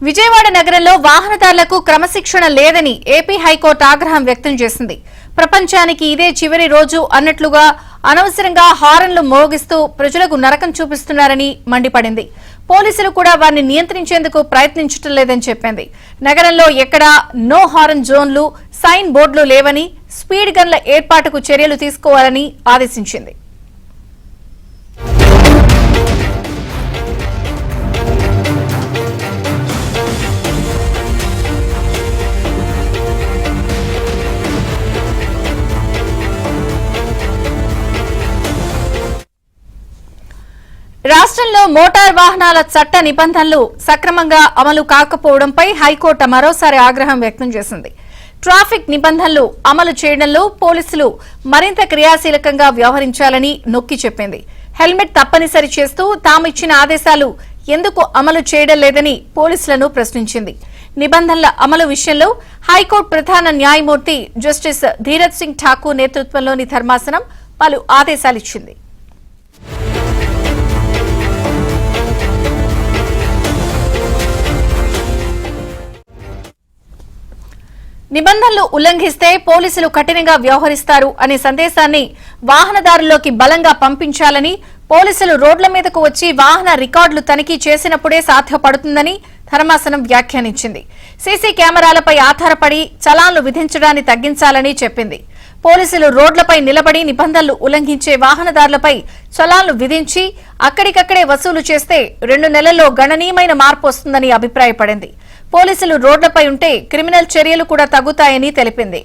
విజయవాడ నగరంలో వాహనదారులకు క్రమశిక్షణ లేదని ఏపీ హైకోర్టు ఆగ్రహం వ్యక్తం చేసింది. ప్రపంచానికి ఇదే చివరి రోజు అన్నట్లుగా అనవసరంగా హారన్లు మోగిస్తూ ప్రజలకు నరకం చూపిస్తున్నారని మండిపడింది. పోలీసులు కూడా వారిని నియంత్రించేందుకు ప్రయత్నించడం లేదని చెప్పింది. నగరంలో ఎక్కడా నో హారన్ జోన్లు, సైన్ బోర్డులు లేవని, స్పీడ్ గన్ల ఏర్పాటుకు చర్యలు తీసుకోవాలని ఆదేశించింది. రాష్ట్రంలో మోటార్ వాహనాల చట్ట నిబంధనలు సక్రమంగా అమలు కాకపోవడంపై హైకోర్టు మరోసారి ఆగ్రహం వ్యక్తం చేసింది. ట్రాఫిక్ నిబంధనలు అమలు చేయడంలో పోలీసులు మరింత క్రియాశీలకంగా వ్యవహరించాలని నొక్కి చెప్పింది. హెల్మెట్ తప్పనిసరి చేస్తూ తామిచ్చిన ఆదేశాలు ఎందుకు అమలు చేయడం లేదని పోలీసులను ప్రశ్నించింది. నిబంధనల అమలు విషయంలో హైకోర్టు ప్రధాన న్యాయమూర్తి జస్టిస్ ధీరజ్ సింగ్ ఠాకూర్ నేతృత్వంలోని ధర్మాసనం పలు ఆదేశాలిచ్చింది. నిబంధనలు ఉల్లంఘిస్తే పోలీసులు కఠినంగా వ్యవహరిస్తారు అనే సందేశాన్ని వాహనదారుల్లోకి బలంగా పంపించాలని, పోలీసులు రోడ్ల మీదకు వచ్చి వాహన రికార్డులు తనిఖీ చేసినప్పుడే సాధ్యపడుతుందని ధర్మాసనం వ్యాఖ్యానించింది. సీసీ కెమెరాలపై ఆధారపడి చలాన్లు విధించడాన్ని తగ్గించాలని చెప్పింది. పోలీసులు రోడ్లపై నిలబడి నిబంధనలు ఉల్లంఘించే వాహనదారులపై చలాన్లు విధించి అక్కడికక్కడే వసూలు చేస్తే 2 నెలల్లో గణనీయమైన మార్పు వస్తుందని అభిప్రాయపడింది. పోలీసులు రోడ్లపై ఉంటే క్రిమినల్ చర్యలు కూడా తగ్గుతాయని తెలిపింది.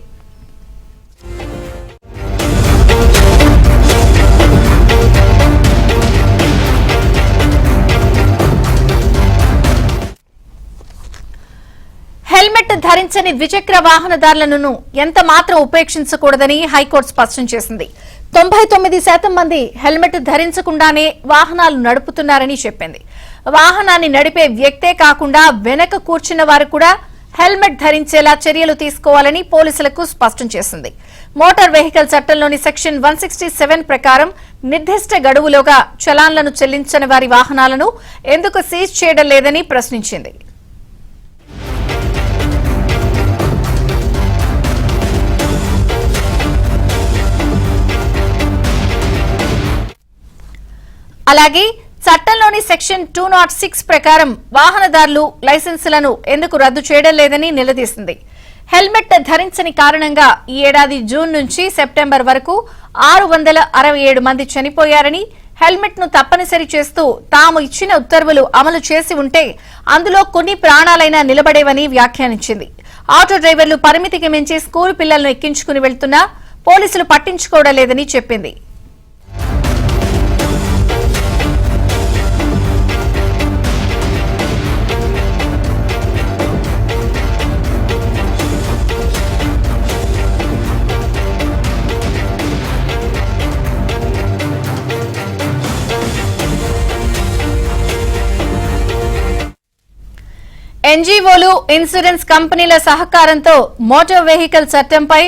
హెల్మెట్ ధరించని ద్విచక్ర వాహనదారులను ఎంత మాత్రం ఉపేక్షించకూడదని హైకోర్టు స్పష్టం చేసింది. 99% మంది హెల్మెట్ ధరించకుండానే వాహనాలు నడుపుతున్నారని చెప్పింది. వాహనాన్ని నడిపే వ్యక్తే కాకుండా వెనక కూర్చున్న వారు కూడా హెల్మెట్ ధరించేలా చర్యలు తీసుకోవాలని పోలీసులకు స్పష్టం చేసింది. మోటార్ వెహికల్ చట్టంలోని సెక్షన్ 167 ప్రకారం నిర్దిష్ట గడువులోగా చలాన్లను చెల్లించని వారి వాహనాలను ఎందుకు సీజ్ చేయడం లేదని ప్రశ్నించింది. అలాగే చట్టంలోని సెక్షన్ 206 ప్రకారం వాహనదారులు లైసెన్సులను ఎందుకు రద్దు చేయడం లేదని నిలదీసింది. హెల్మెట్ ధరించని కారణంగా ఈ ఏడాది జూన్ నుంచి సెప్టెంబర్ వరకు 667 మంది చనిపోయారని, హెల్మెట్ ను తప్పనిసరి చేస్తూ తాము ఇచ్చిన ఉత్తర్వులు అమలు చేసి ఉంటే అందులో కొన్ని ప్రాణాలైనా నిలబడేవని వ్యాఖ్యానించింది. ఆటో డ్రైవర్లు పరిమితికి మించి స్కూల్ పిల్లలను ఎక్కించుకుని వెళ్తున్నా పోలీసులు పట్టించుకోవడం లేదని చెప్పింది. ఎన్జీఓలు, ఇన్సూరెన్స్ కంపెనీల సహకారంతో మోటార్ వెహికల్ చట్టంపై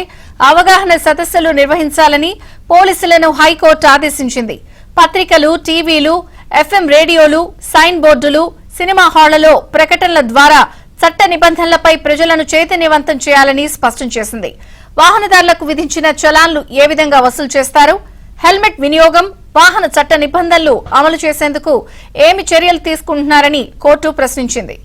అవగాహన సదస్సులు నిర్వహించాలని పోలీసులను హైకోర్టు ఆదేశించింది. పత్రికలు, టీవీలు, ఎఫ్ఎం రేడియోలు, సైన్ బోర్డులు, సినిమా హాళ్లలో ప్రకటనల ద్వారా చట్ట నిబంధనలపై ప్రజలను చైతన్యవంతం చేయాలని స్పష్టం చేసింది. వాహనదారులకు విధించిన చలాన్లు ఏ విధంగా వసూలు చేస్తారు, హెల్మెట్ వినియోగం, వాహన చట్ట నిబంధనలు అమలు చేసేందుకు ఏమి చర్యలు తీసుకుంటున్నారని కోర్టు ప్రశ్నించింది.